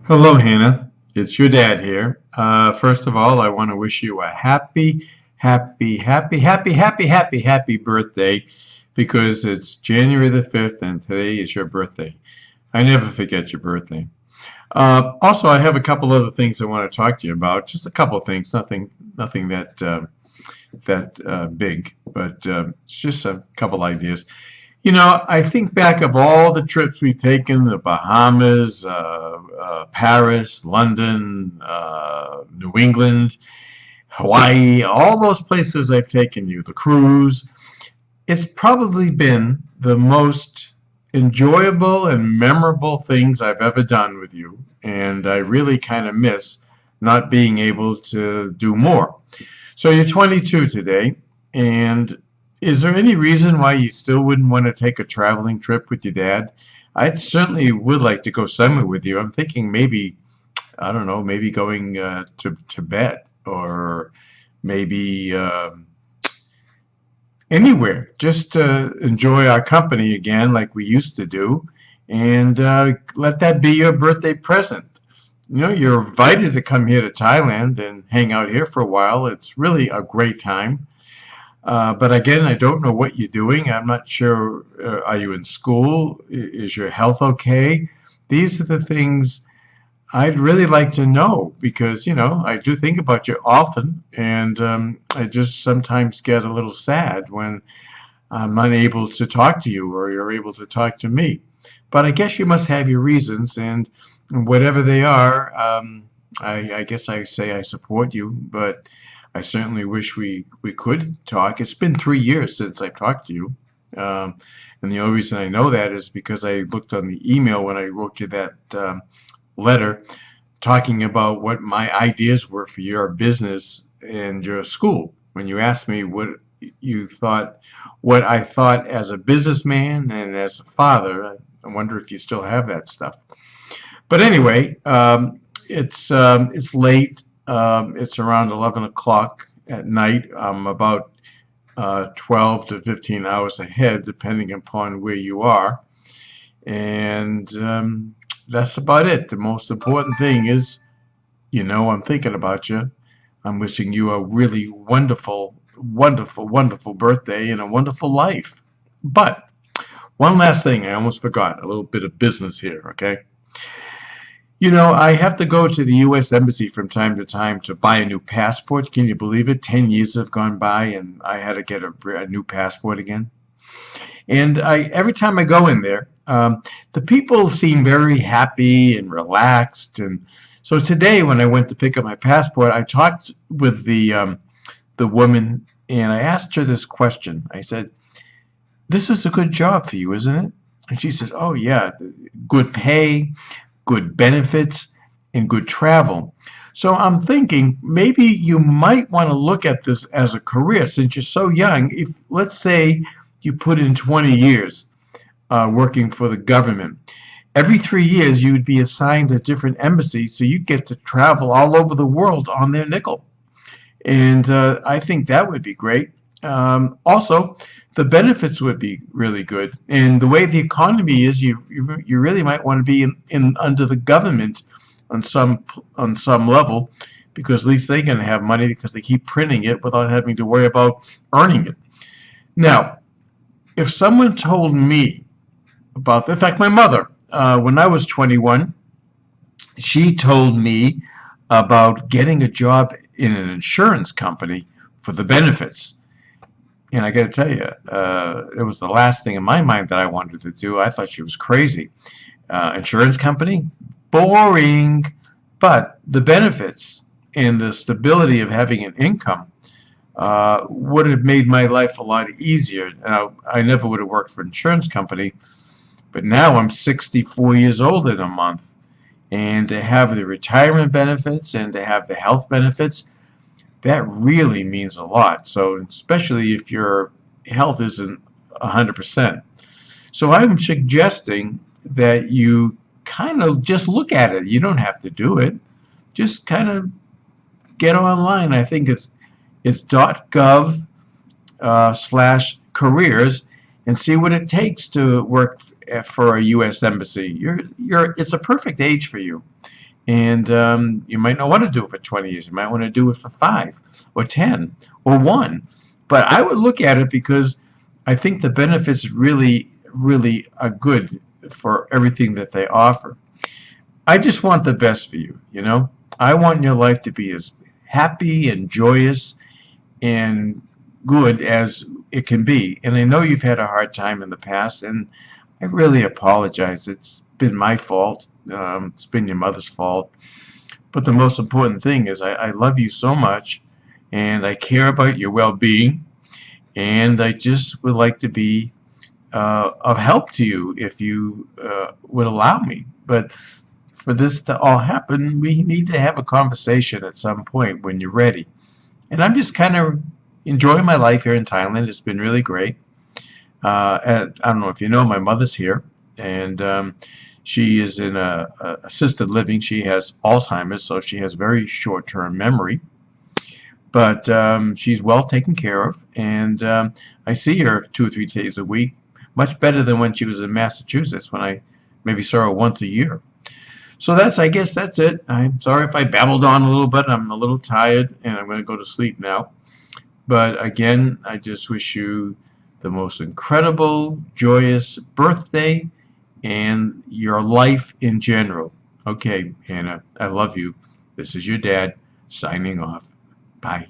Hello, Hannah. It's your dad here. First of all, I want to wish you a happy birthday because it's January the 5th and today is your birthday. I never forget your birthday. Also, I have a couple other things I want to talk to you about. Just a couple of things, nothing that big, but it's just a couple ideas. I think back of all the trips we've taken, the Bahamas, Paris, London, New England, Hawaii, all those places I've taken you, the cruise. It's probably been the most enjoyable and memorable things I've ever done with you, and I really kind of miss not being able to do more. So you're 22 today, and is there any reason why you still wouldn't want to take a traveling trip with your dad? I certainly would like to go somewhere with you. I'm thinking maybe, I don't know, maybe going to Tibet or maybe anywhere. Just to enjoy our company again like we used to do and let that be your birthday present. You're invited to come here to Thailand and hang out here for a while. It's really a great time. But again, I don't know what you're doing. I'm not sure. Are you in school? Is your health okay? These are the things I'd really like to know because, I do think about you often, and I just sometimes get a little sad when I'm unable to talk to you or you're able to talk to me. But I guess you must have your reasons, and whatever they are, I guess I say I support you, but I certainly wish we could talk. It's been 3 years since I've talked to you. And the only reason I know that is because I looked on the email when I wrote you that letter talking about what my ideas were for your business and your school. When you asked me what I thought as a businessman and as a father, I wonder if you still have that stuff. But anyway, it's late. It's around 11 o'clock at night. I'm about 12 to 15 hours ahead, depending upon where you are. And that's about it. The most important thing is, I'm thinking about you. I'm wishing you a really wonderful, wonderful, wonderful birthday and a wonderful life. But one last thing, I almost forgot, a little bit of business here, okay? I have to go to the U.S. Embassy from time to time to buy a new passport. Can you believe it? 10 years have gone by and I had to get a new passport again. And every time I go in there, the people seem very happy and relaxed. And so today, when I went to pick up my passport, I talked with the woman and I asked her this question. I said, "This is a good job for you, isn't it?" And she says, "Oh yeah, good pay, good benefits, and good travel." So I'm thinking maybe you might want to look at this as a career since you're so young. If, let's say, you put in 20 years working for the government, every 3 years you would be assigned a different embassy, so you get to travel all over the world on their nickel. And I think that would be great. Also, the benefits would be really good. And the way the economy is, you really might want to be in under the government on some level, because at least they're going to have money because they keep printing it without having to worry about earning it. Now, if someone told me about, in fact, my mother, when I was 21, she told me about getting a job in an insurance company for the benefits. And I got to tell you, it was the last thing in my mind that I wanted to do. I thought she was crazy. Insurance company? Boring. But the benefits and the stability of having an income would have made my life a lot easier. Now, I never would have worked for an insurance company, but now I'm 64 years old in a month. And to have the retirement benefits and to have the health benefits, that really means a lot. So especially if your health isn't 100%. So I'm suggesting that you kind of just look at it. You don't have to do it. Just kind of get online. I think it's .gov slash careers and see what it takes to work for a U.S. embassy. It's a perfect age for you. And you might not want to do it for 20 years. You might want to do it for 5 or 10 or 1. But I would look at it because I think the benefits really, really are good for everything that they offer. I just want the best for you, you know? I want your life to be as happy and joyous and good as it can be. And I know you've had a hard time in the past, and I really apologize. It's been my fault. It's been your mother's fault. But the most important thing is I love you so much, and I care about your well-being, and I just would like to be of help to you if you would allow me. But for this to all happen, we need to have a conversation at some point when you're ready. And I'm just kind of enjoying my life here in Thailand. It's been really great. And I don't know if you know, my mother's here, and she is in a assisted living. She has Alzheimer's, so she has very short-term memory. But she's well taken care of, and I see her 2 or 3 days a week, much better than when she was in Massachusetts, when I maybe saw her once a year. So I guess that's it. I'm sorry if I babbled on a little bit. I'm a little tired, and I'm going to go to sleep now. But again, I just wish you the most incredible, joyous birthday and your life in general. Okay, Hannah, I love you. This is your dad signing off. Bye.